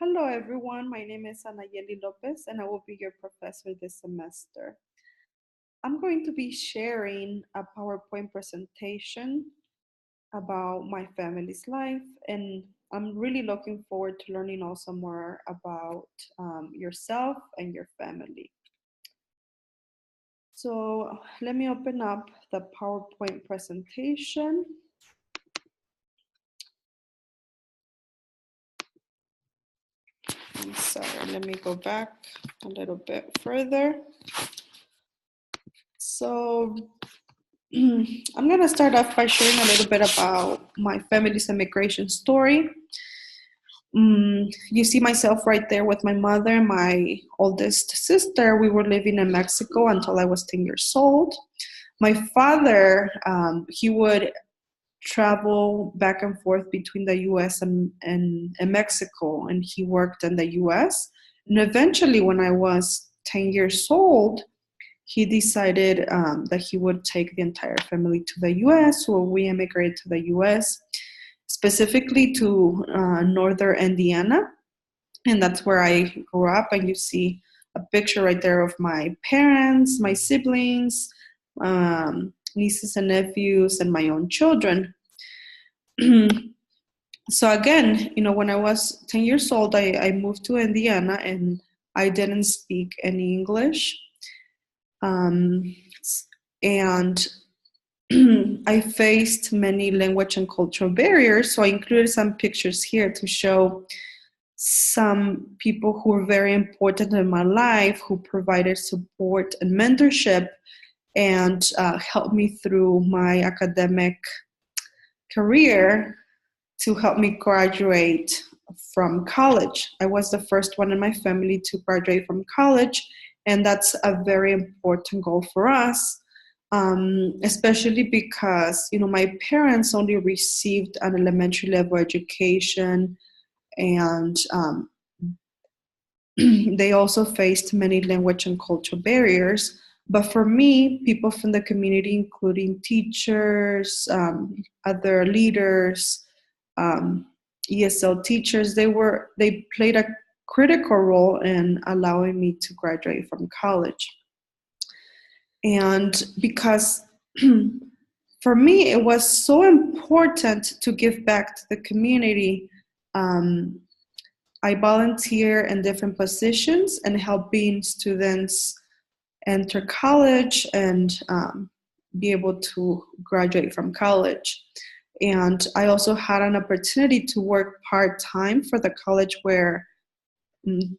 Hello everyone, my name is Anayeli Lopez and I will be your professor this semester. I'm going to be sharing a PowerPoint presentation about my family's life, and I'm really looking forward to learning also more about yourself and your family. So let me open up the PowerPoint presentation. I'm sorry, let me go back a little bit further. So I'm going to start off by sharing a little bit about my family's immigration story. You see myself right there with my mother and my oldest sister. We were living in Mexico until I was 10 years old. My father, he would travel back and forth between the US and Mexico, and he worked in the US. And eventually, when I was 10 years old, he decided that he would take the entire family to the US, so we immigrated to the US, specifically to northern Indiana, and that's where I grew up. And you see a picture right there of my parents, my siblings, nieces and nephews, and my own children. So again, when I was 10 years old, I moved to Indiana, and I didn't speak any English. Um, and I faced many language and cultural barriers, so I included some pictures here to show some people who were very important in my life, who provided support and mentorship and helped me through my academic career to help me graduate from college. I was the first one in my family to graduate from college, and that's a very important goal for us, especially because my parents only received an elementary level education, and they also faced many language and cultural barriers. But for me, people from the community, including teachers, other leaders, ESL teachers, they played a critical role in allowing me to graduate from college. And because for me, it was so important to give back to the community, I volunteer in different positions and helping students enter college and be able to graduate from college. And I also had an opportunity to work part-time for the college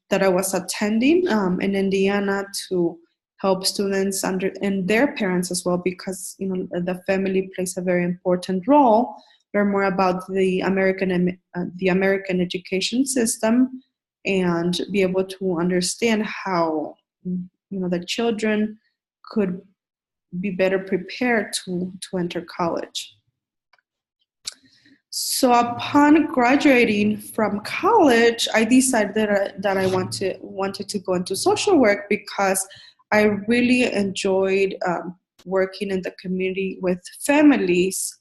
that I was attending in Indiana, to help students and their parents as well, because the family plays a very important role. Learn more about the American education system, and be able to understand how the children could be better prepared to enter college. So upon graduating from college, I decided that I wanted to go into social work, because I really enjoyed working in the community with families,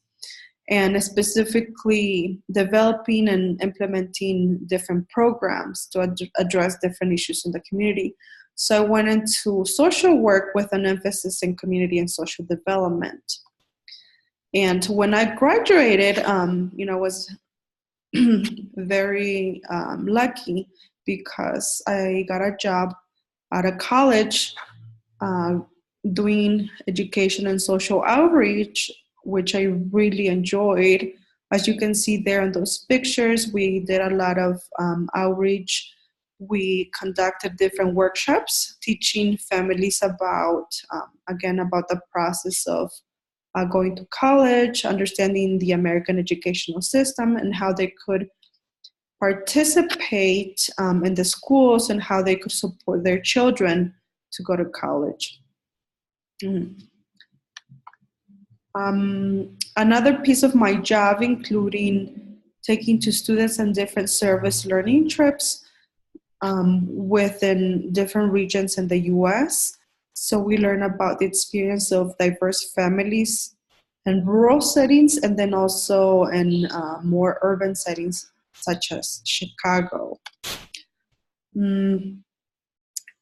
and specifically developing and implementing different programs to address different issues in the community. So I went into social work with an emphasis in community and social development. And when I graduated, I was very lucky, because I got a job at a college uh, doing education and social outreach, which I really enjoyed. As you can see there in those pictures, we did a lot of outreach. We conducted different workshops teaching families about the process of going to college, understanding the American educational system, and how they could participate in the schools, and how they could support their children to go to college. Another piece of my job, including taking to students on different service learning trips within different regions in the US. So we learn about the experience of diverse families in rural settings, and then also in more urban settings such as Chicago. Mm,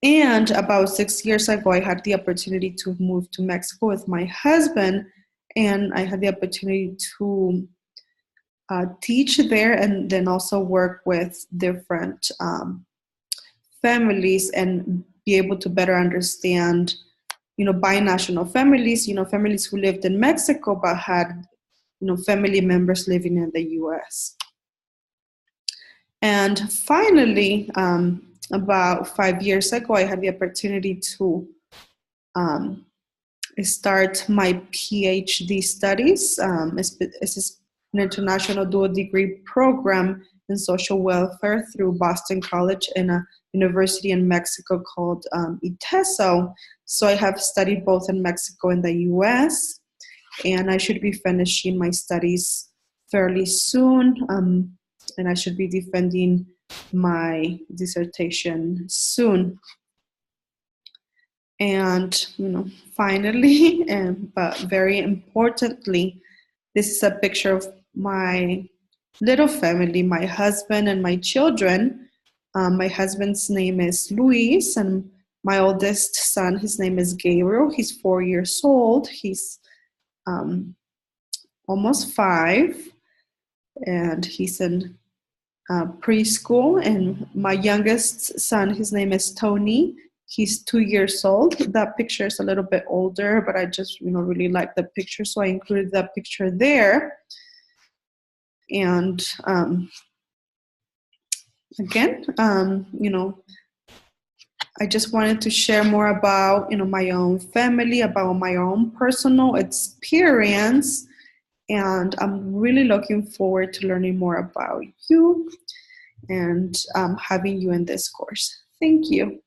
and about 6 years ago, I had the opportunity to move to Mexico with my husband, and I had the opportunity to teach there and then also work with different families and be able to better understand, binational families, families who lived in Mexico but had, family members living in the US. And finally, about 5 years ago, I had the opportunity to start my PhD studies. It's an international dual degree program in social welfare through Boston College and a university in Mexico called ITESO. So I have studied both in Mexico and the US, and I should be finishing my studies fairly soon. And I should be defending my dissertation soon. And finally, but very importantly, this is a picture of my little family, my husband and my children. My husband's name is Luis, and my oldest son, his name is Gabriel. He's 4 years old. He's almost 5, and he's in preschool. And my youngest son, his name is Tony. He's 2 years old. That picture is a little bit older, but I just really like the picture, so I included that picture there. And again, I just wanted to share more about my own family, about my own personal experience, and I'm really looking forward to learning more about you and having you in this course. Thank you.